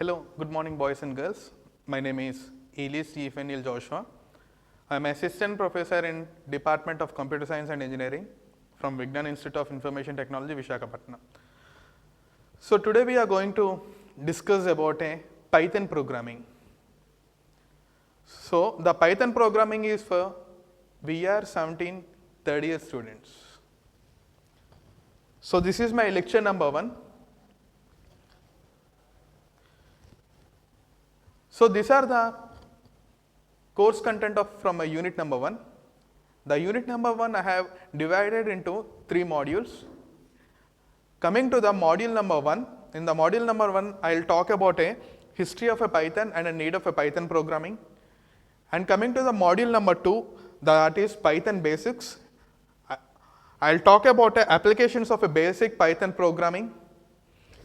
Hello, good morning boys and girls. My name is Elias Stephen Joshua. I am Assistant Professor in Department of Computer Science and Engineering from Vignan Institute of Information Technology, Visakhapatnam. So today we are going to discuss about a Python programming. So the Python programming is for VR 17 third year students. So this is my lecture number 1. So these are the course content from a unit number 1. The unit number 1 I have divided into 3 modules. Coming to the module number 1, in the module number 1 I will talk about a history of a Python and a need of a Python programming. And coming to the module number 2, that is Python basics, I will talk about the applications of a basic Python programming.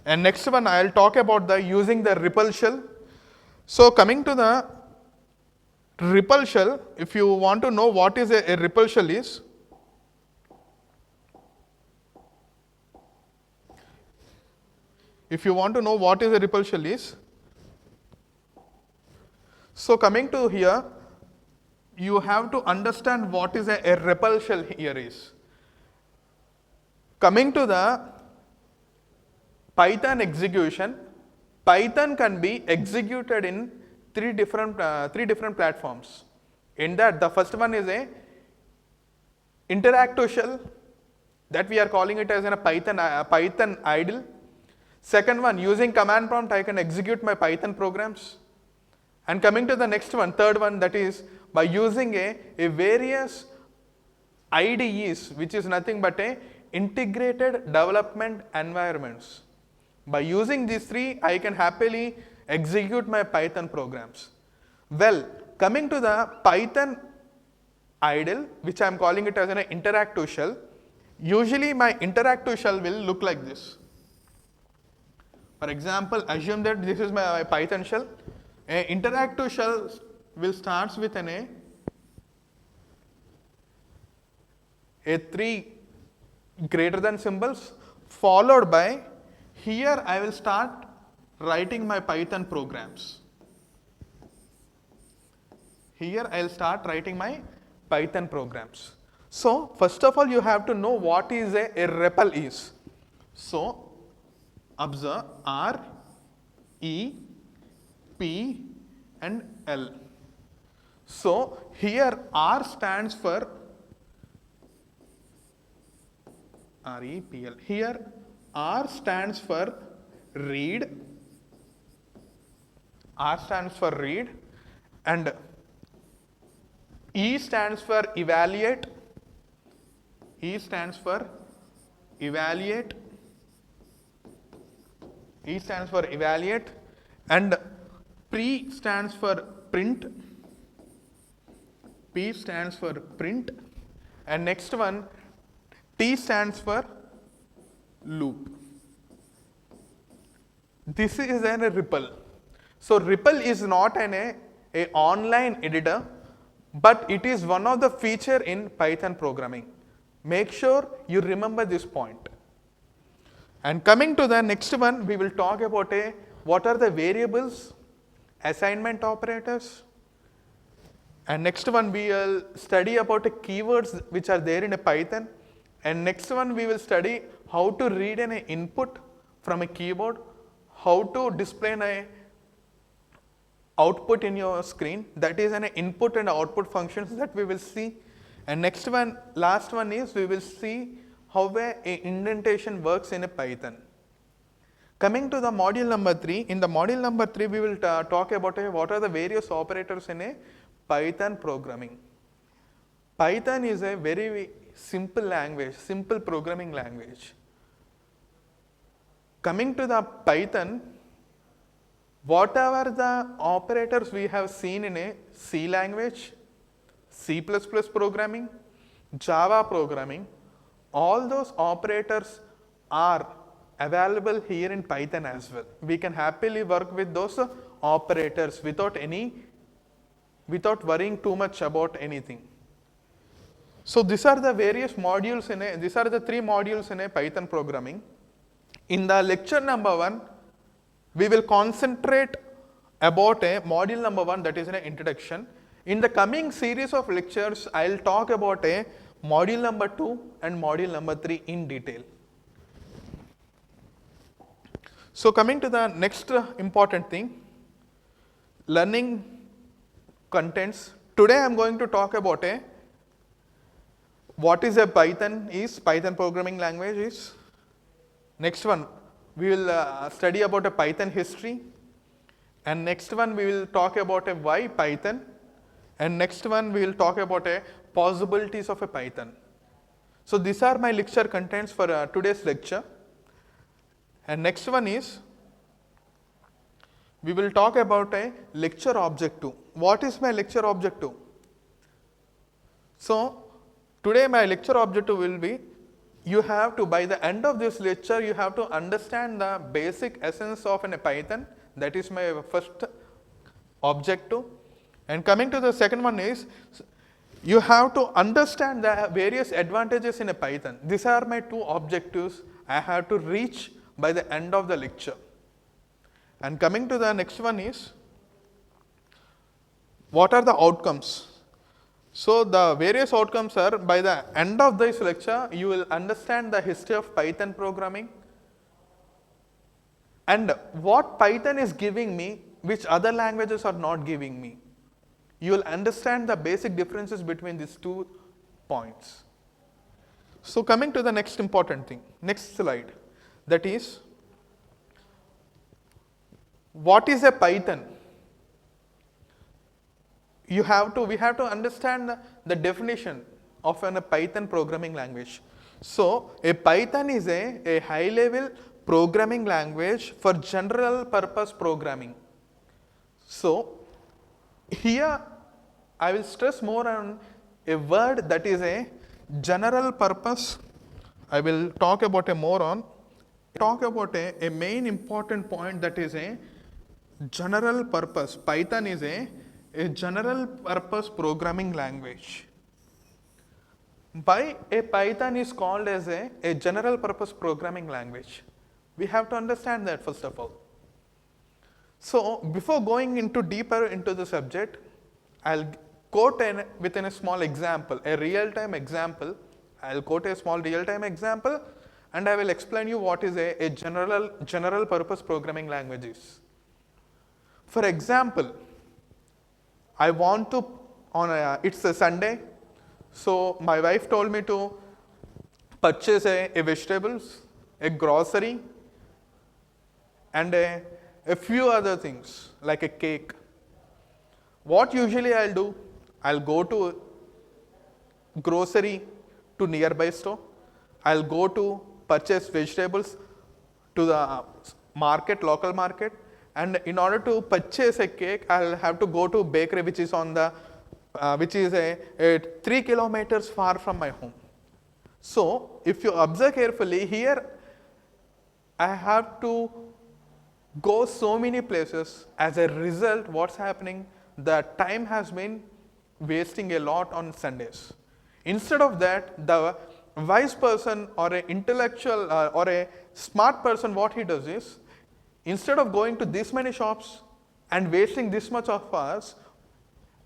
And next one I will talk about the using the REPL shell. So coming to the REPL shell, if you want to know what is a REPL shell is, so coming to here, you have to understand what is a REPL shell here is. Coming to the Python execution, Python can be executed in three different platforms. In that, the first one is a interactive shell, that we are calling it as a Python idle. Second one, using command prompt, I can execute my Python programs. And coming to the next one, third one, that is by using a various IDEs, which is nothing but a integrated development environments. By using these three, I can happily execute my Python programs. Well, coming to the Python idle, which I am calling it as an interactive shell, usually my interactive shell will look like this. For example, assume that this is my Python shell. An interactive shell will start with a 3 greater than symbols, followed by, here I will start writing my Python programs. Here I will start writing my Python programs. So first of all, you have to know what is a REPL is. So observe R, E, P and L. So here R stands for REPL. Here R stands for read. R stands for read, and E stands for evaluate. E stands for evaluate. E stands for evaluate, and P stands for print. P stands for print, and next one, T stands for loop. This is a REPL. So REPL is not a online editor, but it is one of the feature in Python programming. Make sure you remember this point. And coming to the next one, we will talk about what are the variables, assignment operators, and next one we will study about keywords which are there in a Python, and next one we will study how to read an input from a keyboard, how to display an output in your screen, that is an input and output functions that we will see. And next one, last one is we will see how a indentation works in a Python. Coming to the module number 3, in the module number 3 we will talk about what are the various operators in a Python programming. Python is a very simple language, simple programming language. Coming to the Python, whatever the operators we have seen in a C language, C++ programming, Java programming, all those operators are available here in Python as well. We can happily work with those operators without worrying too much about anything. So these are the various modules these are the 3 modules in a Python programming. In the lecture number 1, we will concentrate about a module number 1, that is an introduction. In the coming series of lectures, I'll talk about a module number 2 and module number 3 in detail. So coming to the next important thing, learning contents. Today I'm going to talk about what is a Python programming language is. Next one, we will study about a Python history. And next one, we will talk about a why Python. And next one, we will talk about a possibilities of a Python. So these are my lecture contents for today's lecture. And next one is, we will talk about a lecture objective. What is my lecture objective? So today my lecture objective will be, you have to, by the end of this lecture, you have to understand the basic essence of a Python. That is my first objective. And coming to the second one is, you have to understand the various advantages in a Python. These are my two objectives I have to reach by the end of the lecture. And coming to the next one is, what are the outcomes? So the various outcomes are, by the end of this lecture, you will understand the history of Python programming and what Python is giving me, which other languages are not giving me. You will understand the basic differences between these 2 points. So coming to the next important thing, next slide, that is, what is a Python? We have to understand the definition of a Python programming language. So a Python is a high level programming language for general purpose programming. So here I will stress more on a word that is a general purpose. I will talk about a main important point, that is a general purpose. Python is a general purpose programming language. Why a Python is called as a general purpose programming language? We have to understand that first of all. So before going into deeper into the subject, I'll quote within a small example, a real-time example. I'll quote a small real-time example and I will explain you what is a general purpose programming language is. For example, I want to, it's a Sunday, so my wife told me to purchase a vegetables, a grocery, and a few other things like a cake. What usually I'll do, I'll go to grocery to nearby store, I'll go to purchase vegetables to the market, local market, and in order to purchase a cake, I'll have to go to bakery which is on the, which is a 3 kilometers far from my home. So if you observe carefully here, I have to go so many places. As a result, what's happening? The time has been wasting a lot on Sundays. Instead of that, the wise person or an intellectual or a smart person, what he does is, instead of going to this many shops and wasting this much of hours,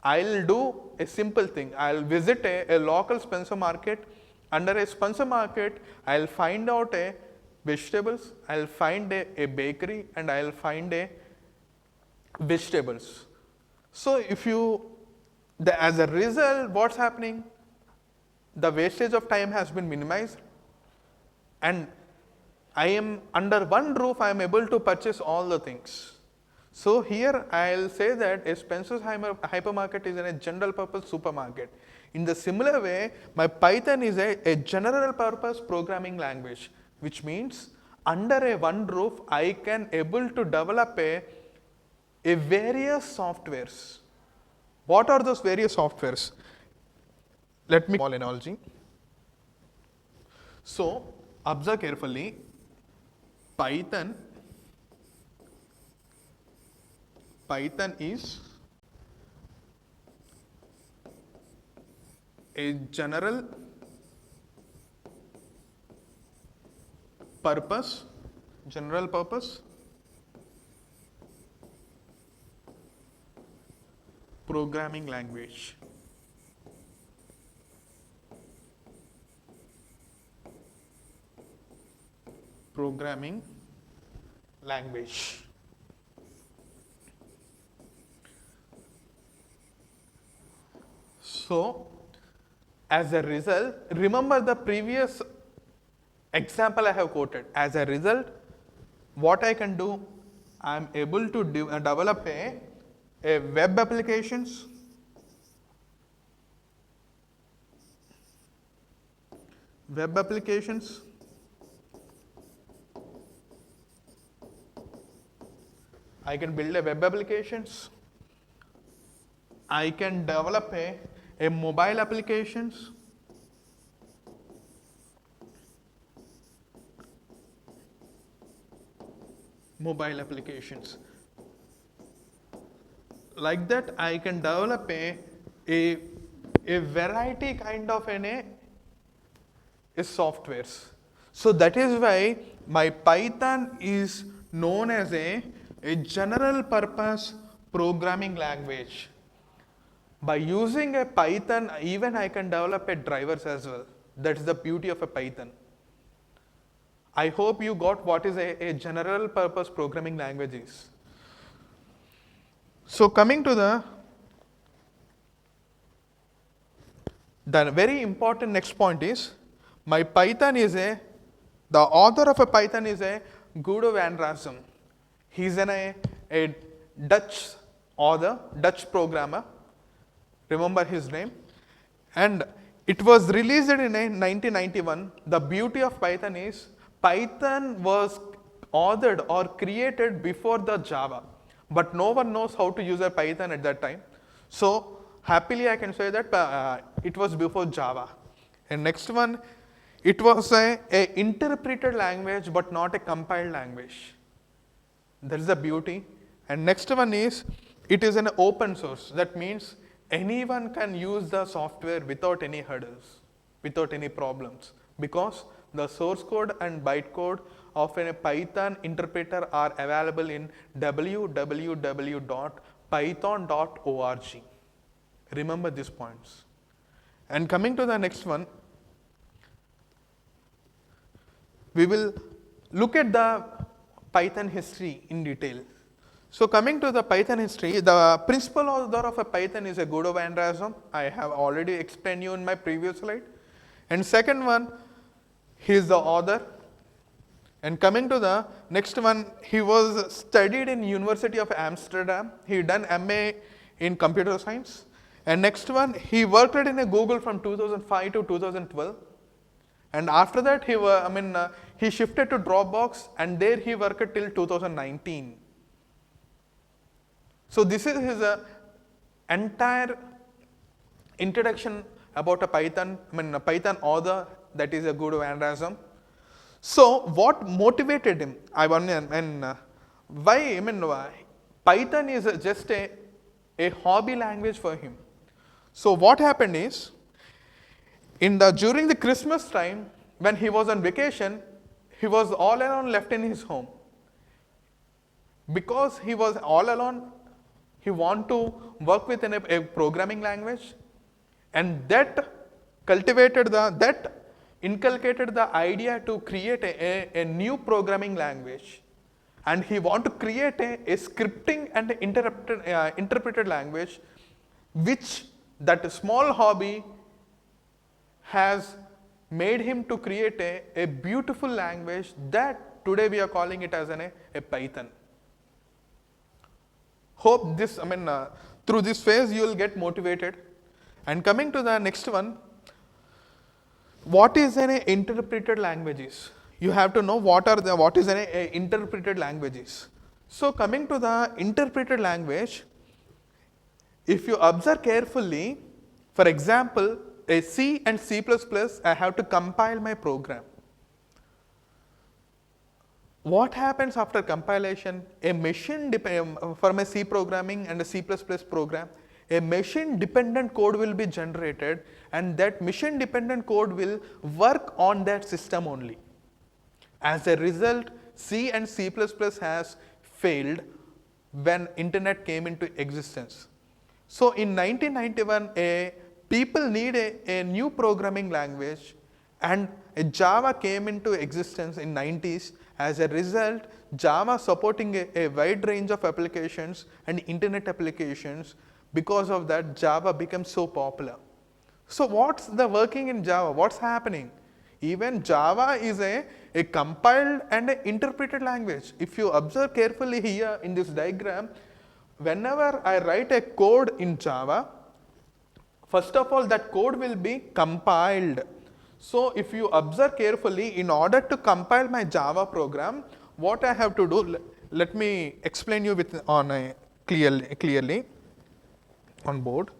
I'll do a simple thing. I'll visit a local Spencer market. Under a Spencer market, I'll find out a vegetables, I'll find a bakery, and I'll find a vegetables. So if you, as a result, what's happening? The wastage of time has been minimized, and I am under one roof, I am able to purchase all the things. So here I'll say that a Spencer's hypermarket is a general purpose supermarket. In the similar way, my Python is a general purpose programming language, which means under a one roof, I can able to develop a various softwares. What are those various softwares? Let me small analogy. So observe carefully, Python is a general purpose programming language. Programming language. So, as a result, remember the previous example I have quoted. As a result, what I can do, I am able to develop a web applications, I can build a web applications, I can develop a mobile applications, like that I can develop a variety kind of a softwares. So that is why my Python is known as a general purpose programming language. By using a Python, even I can develop a drivers as well. That's the beauty of a Python. I hope you got what is a general purpose programming language is. So coming to the very important next point is, my Python is the author of a Python is a Guido van Rossum. He's a Dutch author, Dutch programmer. Remember his name. And it was released in 1991. The beauty of Python is, Python was authored or created before the Java, but no one knows how to use a Python at that time. So happily I can say that it was before Java. And next one, it was a interpreted language but not a compiled language. That is the beauty. And next one is, it is an open source. That means anyone can use the software without any hurdles, without any problems, because the source code and bytecode of a Python interpreter are available in www.python.org. Remember these points. And coming to the next one, we will look at the Python history in detail. So coming to the Python history, the principal author of a Python is a Guido van Rossum. I have already explained you in my previous slide. And second one, he is the author. And coming to the next one, he was studied in University of Amsterdam. He done MA in computer science. And next one, he worked in a Google from 2005 to 2012. And after that, he shifted to Dropbox, and there he worked till 2019. So this is his entire introduction about a Python, a Python author, that is a Guido van Rossum. So what motivated him? Why Python is just a hobby language for him. So what happened is, during the Christmas time, when he was on vacation, he was all alone left in his home. Because he was all alone, he wanted to work with a programming language, and that inculcated the idea to create a new programming language. And he wanted to create a scripting and interpreted language, which that small hobby has made him to create a beautiful language that today we are calling it as a Python. Hope this, through this phase you will get motivated. And coming to the next one, what is an interpreted languages? You have to know what is an interpreted languages. So coming to the interpreted language, if you observe carefully, for example, a C and C++, I have to compile my program. What happens after compilation? A machine for my C programming and a C++ program, a machine dependent code will be generated, and that machine dependent code will work on that system only. As a result, C and C++ has failed when internet came into existence. So in 1991, people need a new programming language, and Java came into existence in 90s. As a result, Java supporting a wide range of applications and internet applications. Because of that, Java became so popular. So what's the working in Java? What's happening? Even Java is a compiled and a interpreted language. If you observe carefully here in this diagram, whenever I write a code in Java, first of all, that code will be compiled. So if you observe carefully, in order to compile my Java program, what I have to do, let me explain you with on a clearly on board.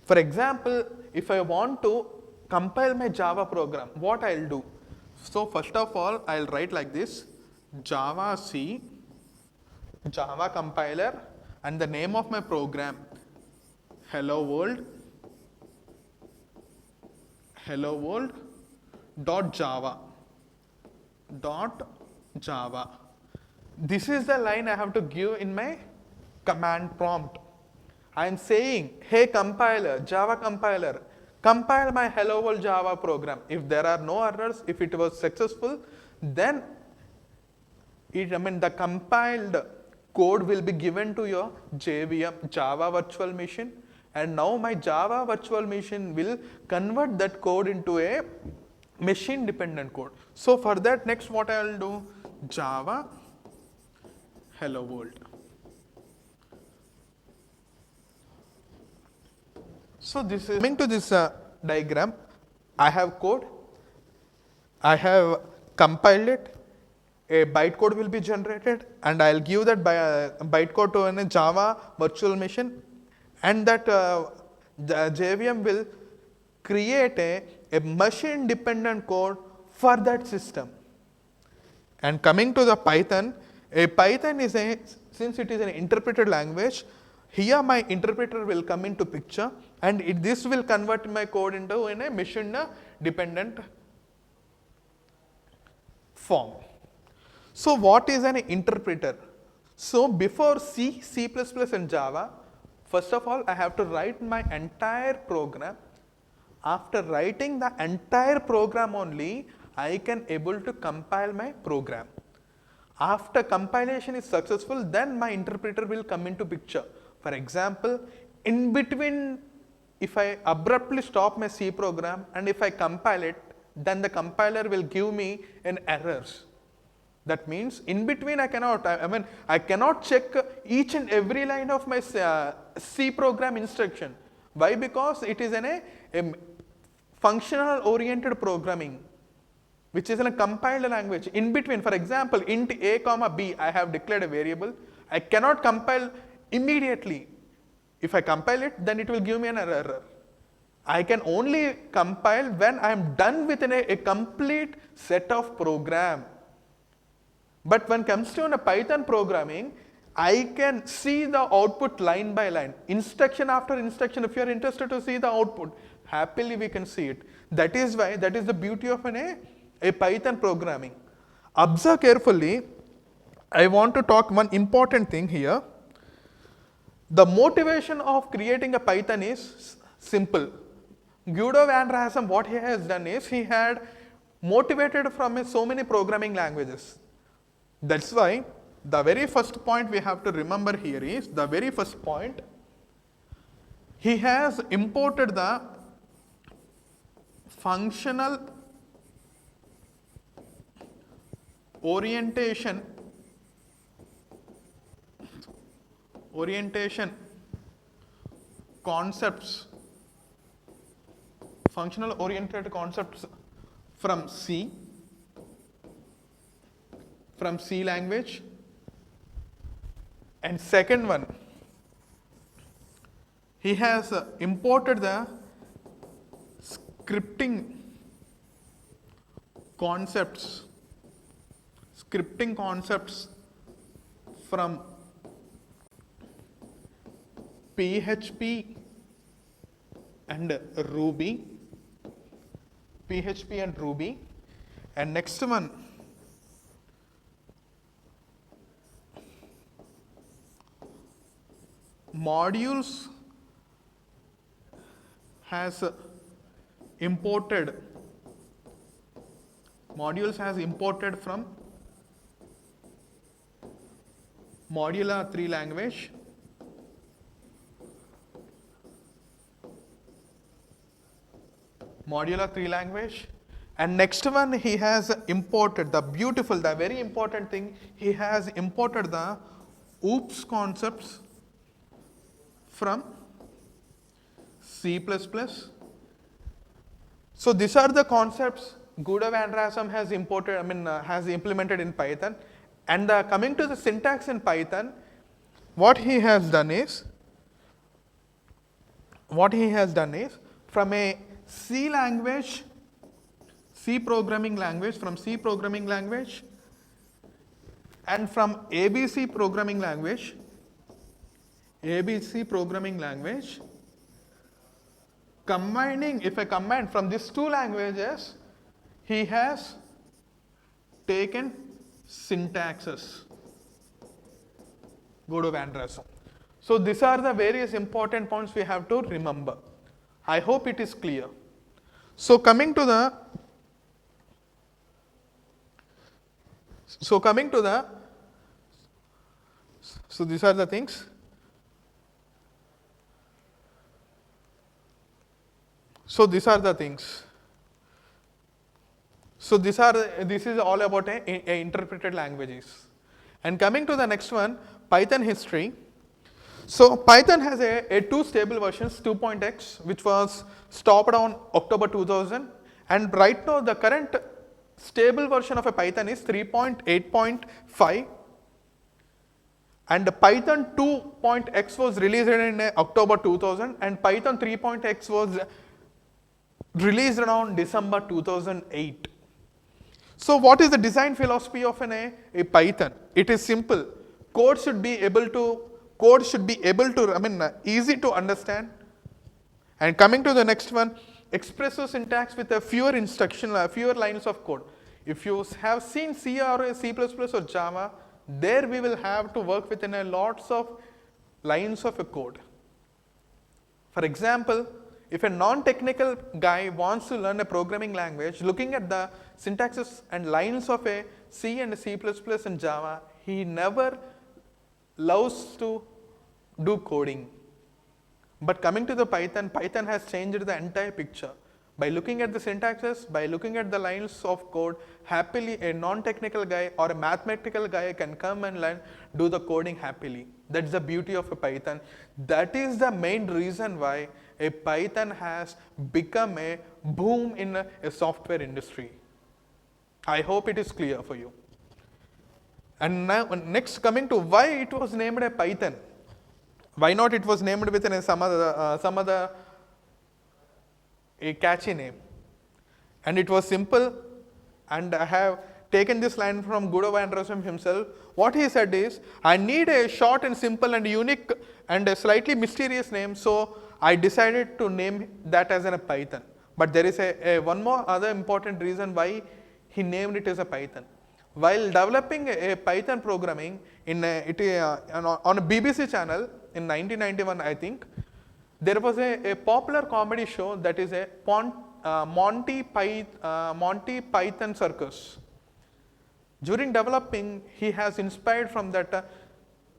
For example, if I want to compile my Java program, what I'll do? So first of all, I'll write like this: Java C, Java compiler, and the name of my program, hello world dot java. This is the line I have to give in my command prompt. I am saying, hey compiler, Java compiler, compile my hello world Java program. If there are no errors, if it was successful, then the compiled code will be given to your JVM, Java Virtual Machine, and now my Java Virtual Machine will convert that code into a machine dependent code. So for that, next what I will do, Java hello world. So this is coming to this diagram. I have code, I have compiled it, a bytecode will be generated, and I'll give that bytecode to a Java virtual machine, and that the JVM will create a machine dependent code for that system. And coming to the Python, a Python is since it is an interpreted language, here my interpreter will come into picture, and this will convert my code into a machine dependent form. So what is an interpreter? So before C, C++ and Java, first of all I have to write my entire program. After writing the entire program only, I can able to compile my program. After compilation is successful, then my interpreter will come into picture. For example, in between, if I abruptly stop my C program and if I compile it, then the compiler will give me an errors. That means in between I cannot check each and every line of my C program instruction. Why? Because it is a functional oriented programming, which is in a compiled language. In between, for example, int a comma b, I have declared a variable. I cannot compile immediately. If I compile it, then it will give me an error. I can only compile when I am done with a complete set of program. But when it comes to a Python programming, I can see the output line by line, instruction after instruction. If you are interested to see the output, happily we can see it. That is why, that is the beauty of a Python programming. Observe carefully, I want to talk one important thing here. The motivation of creating a Python is simple. Guido van Rossum, what he has done is, he had motivated from so many programming languages. That's why the very first point we have to remember here is, the very first point, he has imported the functional orientation concepts, functional oriented concepts from C language. And second one, he has imported the scripting concepts from PHP and Ruby. And next one, modules has imported from Modula 3 language and next one he has imported the very important thing, he has imported the OOPS concepts from C++. So these are the concepts Guido van Rossum has implemented in Python. And coming to the syntax in Python, what he has done is from a C programming language, and from ABC programming language, if I combine from these two languages, he has taken syntaxes, Guido van Rossum. So these are the various important points we have to remember. I hope it is clear. So coming to the so these are the things. So this is all about interpreted languages. And coming to the next one, Python history. So Python has a two stable versions, 2.x, which was stopped on October 2000, and right now the current stable version of a Python is 3.8.5, and Python 2.x was released in October 2000, and Python 3.x was released around December 2008. So what is the design philosophy of a Python? It is simple. Code should be able to, easy to understand. And coming to the next one, expressive syntax with a fewer lines of code. If you have seen C or C++ or Java, there we will have to work within a lots of lines of a code. For example, if a non-technical guy wants to learn a programming language, looking at the syntaxes and lines of a C and C++ and Java, he never loves to do coding. But coming to the Python has changed the entire picture. By looking at the syntaxes, by looking at the lines of code, happily a non-technical guy or a mathematical guy can come and do the coding happily. That's the beauty of a Python. That is the main reason why a Python has become a boom in a software industry. I hope it is clear for you. And now next, coming to why it was named a Python. Why not it was named with some other a catchy name? And it was simple, and I have taken this line from Guido van Rossum himself. What he said is, I need a short and simple and unique and a slightly mysterious name, so I decided to name that as a Python. But there is one more other important reason why he named it as a Python. While developing a Python programming on a BBC channel in 1991, I think, there was a popular comedy show that is a Monty Python Circus. During developing, he has inspired from that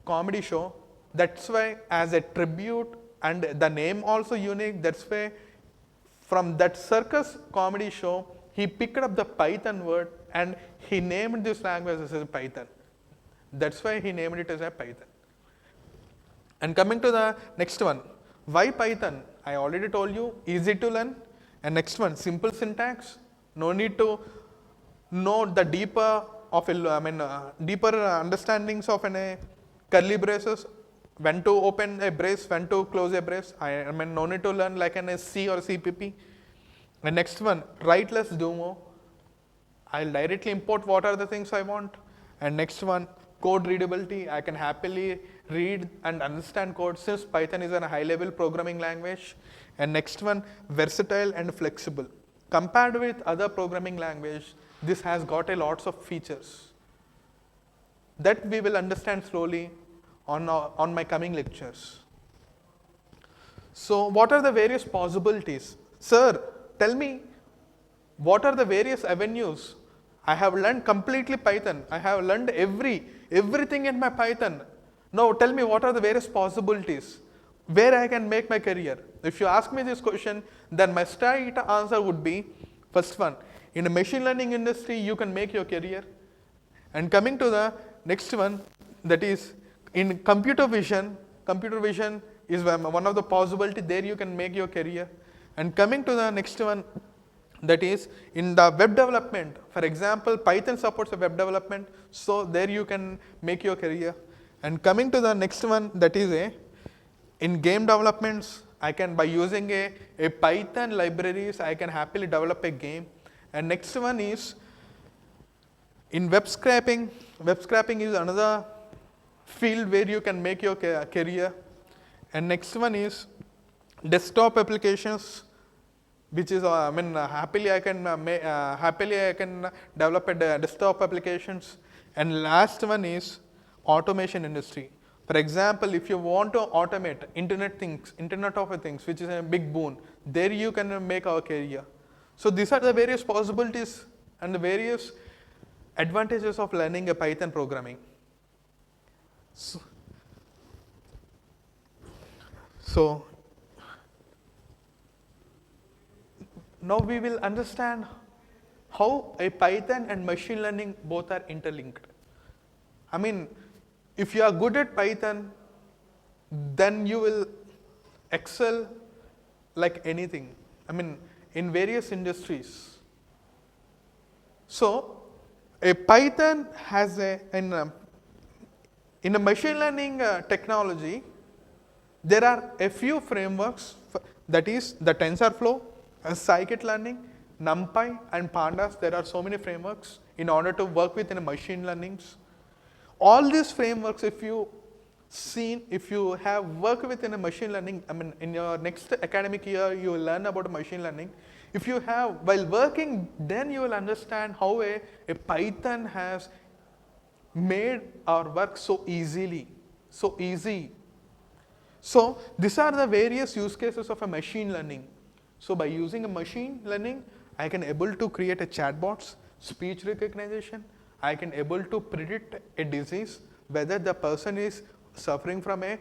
comedy show. That's why, as a tribute, and the name also unique, that's why from that circus comedy show, he picked up the Python word and he named this language as a Python. That's why he named it as a Python. And coming to the next one, why Python? I already told you, easy to learn. And next one, simple syntax. No need to know the deeper understandings of a curly braces, when to open a brace, when to close a brace. No need to learn like an C or CPP. And next one, write less, do more. I'll directly import what are the things I want. And next one, code readability. I can happily read and understand code since Python is a high-level programming language. And next one, versatile and flexible. Compared with other programming language, this has got a lots of features that we will understand slowly on my coming lectures. So what are the various possibilities? Sir, tell me, what are the various avenues? I have learned completely Python. I have learned everything in my Python. Now tell me, what are the various possibilities where I can make my career? If you ask me this question, then my straight answer would be, first one, in the machine learning industry, you can make your career. And coming to the next one, that is in computer vision is one of the possibility there you can make your career. And coming to the next one, that is in the web development. For example, Python supports a web development, so there you can make your career. And coming to the next one, that is in game developments, I can, by using a Python libraries, I can happily develop a game. And next one is in web scraping. Web scraping is another field where you can make your career. And next one is desktop applications, which is happily I can develop a desktop applications. And last one is automation industry. For example, if you want to automate Internet of Things, which is a big boon, there you can make our career. So these are the various possibilities and the various advantages of learning a Python programming. So now we will understand how a Python and machine learning both are interlinked. I mean, if you are good at Python, then you will excel like anything. I mean, in various industries. So a Python has in a machine learning technology, there are a few frameworks, that is the TensorFlow, scikit-learning, NumPy and Pandas. There are so many frameworks in order to work with in a machine learnings. All these frameworks, if you have worked with in a machine learning, I mean in your next academic year you will learn about machine learning. If you have, while working, then you will understand how a Python has made our work so easy. So these are the various use cases of a machine learning. So by using a machine learning, I can able to create a chatbots, speech recognition. I can able to predict a disease, whether the person is suffering from a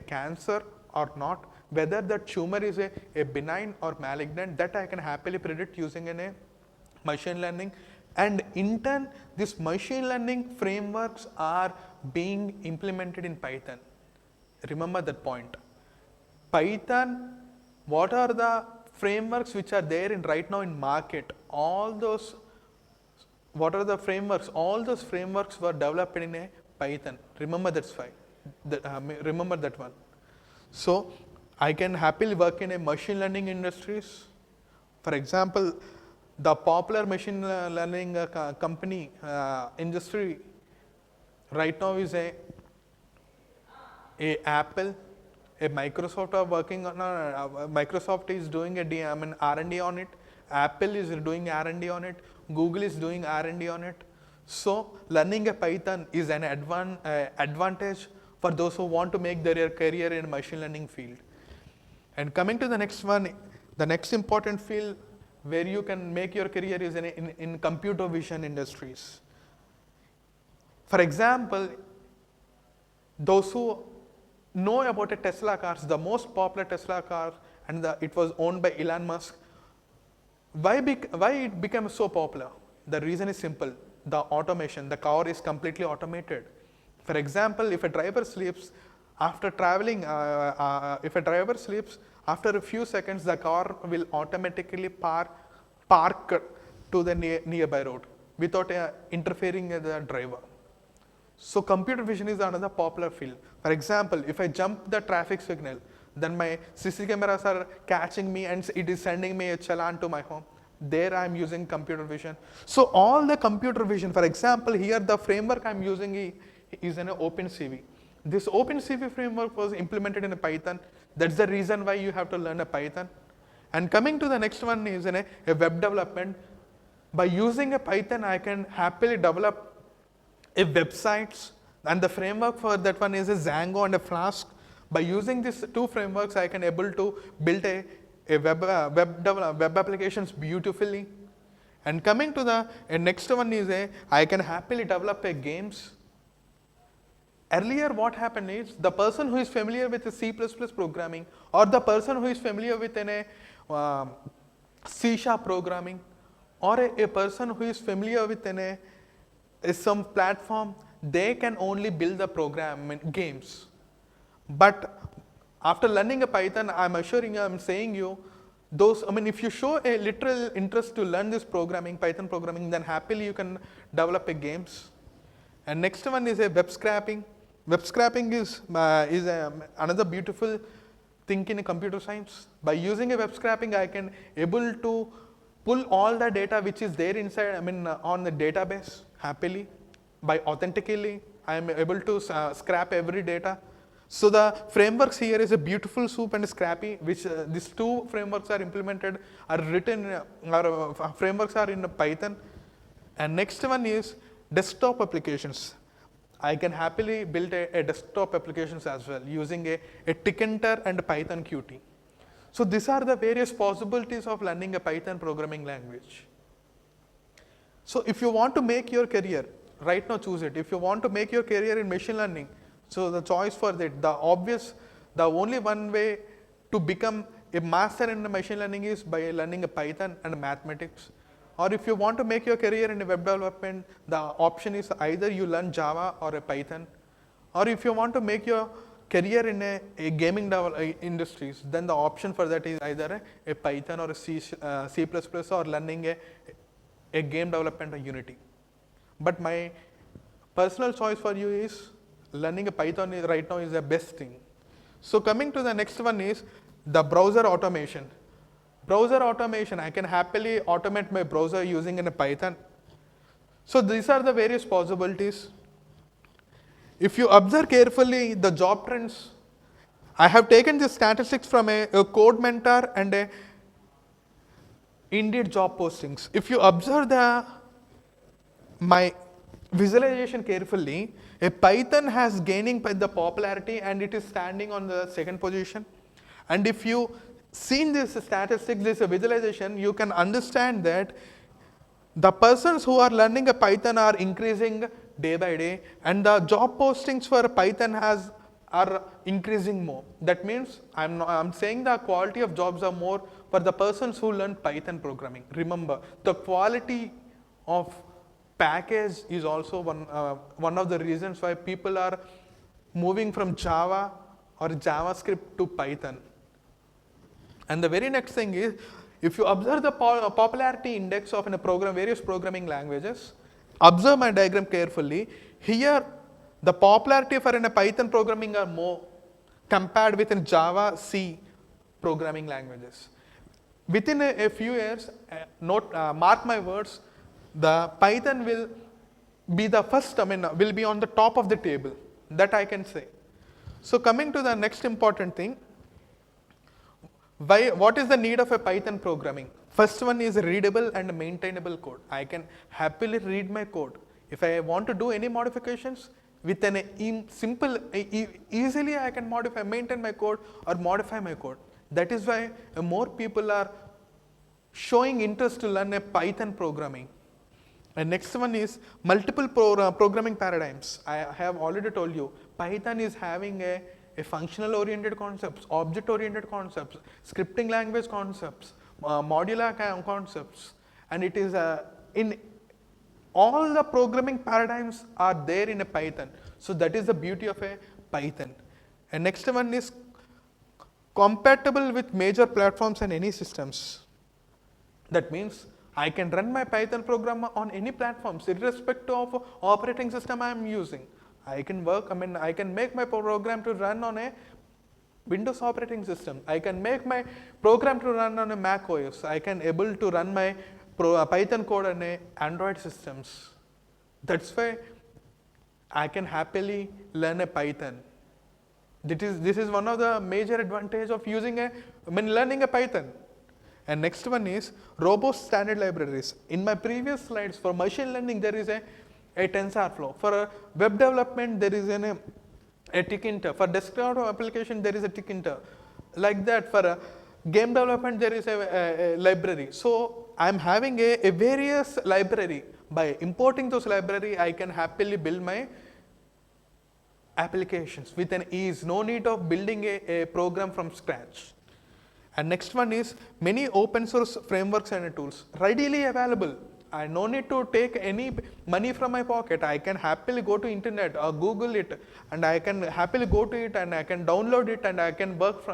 cancer or not, whether the tumor is a benign or malignant, that I can happily predict using a machine learning. And in turn, these machine learning frameworks are being implemented in Python. Remember that point. Python, what are the frameworks which are there in right now in market? All those, what are the frameworks? All those frameworks were developed in a Python. Remember that's fine. Remember that one. So I can happily work in a machine learning industries. For example, the popular machine learning company industry right now is a Apple, a Microsoft are working on. Microsoft is doing R&D on it. Apple is doing R&D on it. Google is doing R&D on it. So learning a Python is an advantage for those who want to make their career in machine learning field. And coming to the next one, the next important field where you can make your career is in computer vision industries. For example, those who know about a Tesla cars, the most popular Tesla car, and it was owned by Elon Musk. Why it became so popular? The reason is simple. The automation. The car is completely automated. For example, if a driver sleeps after traveling, if a driver sleeps after a few seconds, the car will automatically park to the nearby road without interfering with the driver. So computer vision is another popular field. For example, if I jump the traffic signal, then my CC cameras are catching me and it is sending me a challan to my home. There I am using computer vision. So all the computer vision, for example, here the framework I am using is an OpenCV. This OpenCV framework was implemented in a Python. That's the reason why you have to learn a Python. And coming to the next one is a web development. By using a Python, I can happily develop a websites, and the framework for that one is a Django and a Flask. By using these two frameworks, I can able to build a web applications beautifully. And coming to the next one is I can happily develop a games. Earlier what happened is the person who is familiar with the C++ programming or the person who is familiar with C# programming or a person who is familiar with some platform, they can only build the program games. But after learning a Python, I'm saying you, if you show a literal interest to learn this programming, Python programming, then happily you can develop a games. And next one is a web scraping. Web scraping is another beautiful thing in computer science. By using a web scraping, I can able to pull all the data which is there inside, on the database happily. By authentically, I am able to scrap every data. So the frameworks here is a beautiful soup and Scrappy, which these two frameworks are implemented, are written, frameworks are in Python. And next one is desktop applications. I can happily build a desktop applications as well using a Tkinter and Python Qt. So these are the various possibilities of learning a Python programming language. So if you want to make your career, right now choose it. If you want to make your career in machine learning, so the choice for that, the only one way to become a master in machine learning is by learning a Python and mathematics. Or if you want to make your career in web development, the option is either you learn Java or a Python. Or if you want to make your career in a gaming industries, then the option for that is either a Python or a C++ or learning a game development or Unity. But my personal choice for you is learning a Python right now is the best thing. So coming to the next one is the browser automation. Browser automation, I can happily automate my browser using a Python. So these are the various possibilities. If you observe carefully the job trends, I have taken the statistics from a Code Mentor and a Indeed job postings. If you observe my visualization carefully, a Python has gaining the popularity and it is standing on the second position. And if you seen this statistics, this visualization, you can understand that the persons who are learning a Python are increasing day by day, and the job postings for Python are increasing more. That means I'm saying the quality of jobs are more for the persons who learn Python programming. Remember, the quality of package is also one of the reasons why people are moving from Java or JavaScript to Python. And the very next thing is, if you observe the popularity index of various programming languages, observe my diagram carefully. Here, the popularity for a Python programming are more compared with Java, C programming languages. Within a few years, mark my words, the Python will be the first, will be on the top of the table. That I can say. So coming to the next important thing, what is the need of a Python programming? First one is readable and maintainable code. I can happily read my code. If I want to do any modifications, with easily I can maintain my code or modify my code. That is why more people are showing interest to learn a Python programming. And next one is multiple programming paradigms. I have already told you, Python is having a functional oriented concepts, object oriented concepts, scripting language concepts, modular concepts, and it is in all the programming paradigms are there in a Python. So that is the beauty of a Python. And next one is compatible with major platforms and any systems. That means I can run my Python program on any platforms irrespective of operating system I am using. I can I can make my program to run on a Windows operating system. I can make my program to run on a Mac OS. I can able to run my Python code on a Android systems. That's why I can happily learn a Python. This is one of the major advantage of using learning a Python. And next one is robust standard libraries. In my previous slides, for machine learning there is a TensorFlow. For web development there is a Tkinter. For desktop application, there is a Tkinter. Like that, for game development, there is a library. So I'm having a various library. By importing those library, I can happily build my applications with an ease. No need of building a program from scratch. And next one is many open source frameworks and tools readily available. I no need to take any money from my pocket. I can happily go to internet or Google it, and I can happily go to it and I can download it and I can work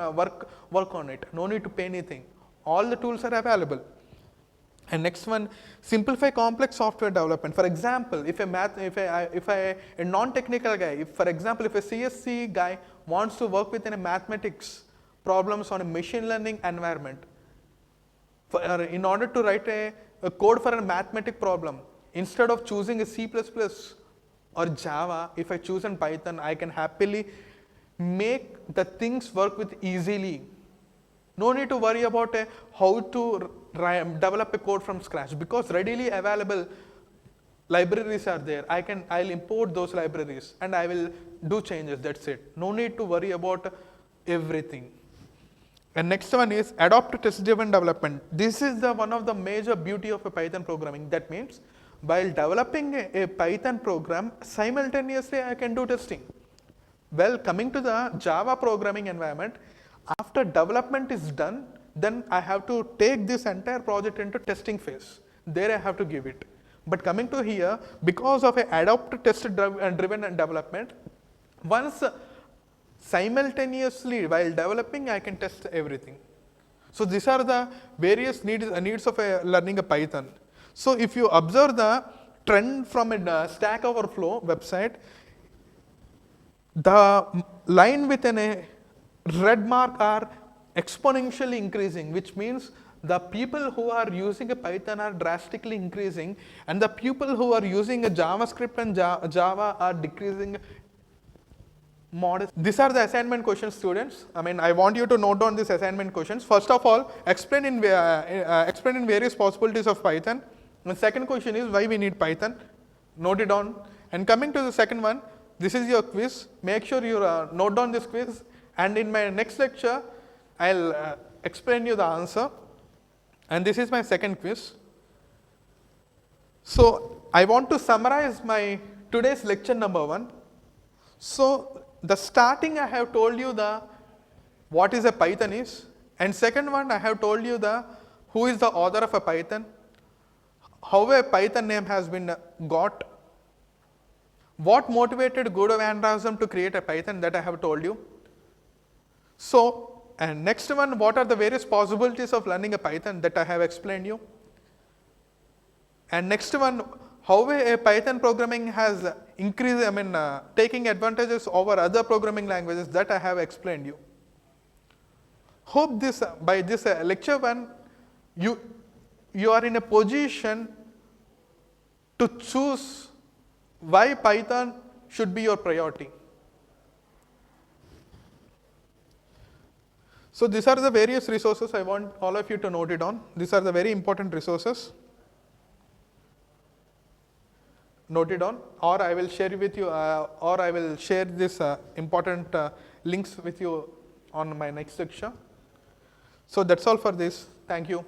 on it. No need to pay anything. All the tools are available. And next one, simplify complex software development. For example, if a non-technical guy, if for example, if a CSC guy wants to work within a mathematics problems on a machine learning environment, in order to write a code for a mathematic problem, instead of choosing a C++ or Java, if I choose in Python, I can happily make the things work with easily. No need to worry about how to develop a code from scratch, because readily available libraries are there. I'll import those libraries and I will do changes. That's it. No need to worry about everything. And next one is adopt test driven development. This is one of the major beauty of a Python programming. That means while developing a Python program, simultaneously I can do testing. Well, coming to the Java programming environment, after development is done, then I have to take this entire project into testing phase. There I have to give it. But coming to here, because of a adopt test driven development, once simultaneously while developing, I can test everything. So these are the various needs of learning a Python. So if you observe the trend from a Stack Overflow website, the line with a red mark are exponentially increasing, which means the people who are using a Python are drastically increasing, and the people who are using a JavaScript and Java are decreasing modest. These are the assignment questions, students. I want you to note down these assignment questions. First of all, explain in various possibilities of Python. The second question is why we need Python. Note it down. And coming to the second one, this is your quiz. Make sure you note down this quiz. And in my next lecture, I'll explain you the answer. And this is my second quiz. So I want to summarize my today's lecture number 1. So the starting, I have told you what is a Python is, and second one, I have told you who is the author of a Python, how a Python name has been got, what motivated Guido van Rossum to create a Python, that I have told you. So, and next one, what are the various possibilities of learning a Python, that I have explained you. And next one, how a Python programming has increased, taking advantages over other programming languages, that I have explained you. Hope this, by this lecture 1, you are in a position to choose why Python should be your priority. So these are the various resources. I want all of you to note it down. These are the very important resources. Note it down, or I will share with you, or I will share this important links with you on my next lecture. So that's all for this. Thank you.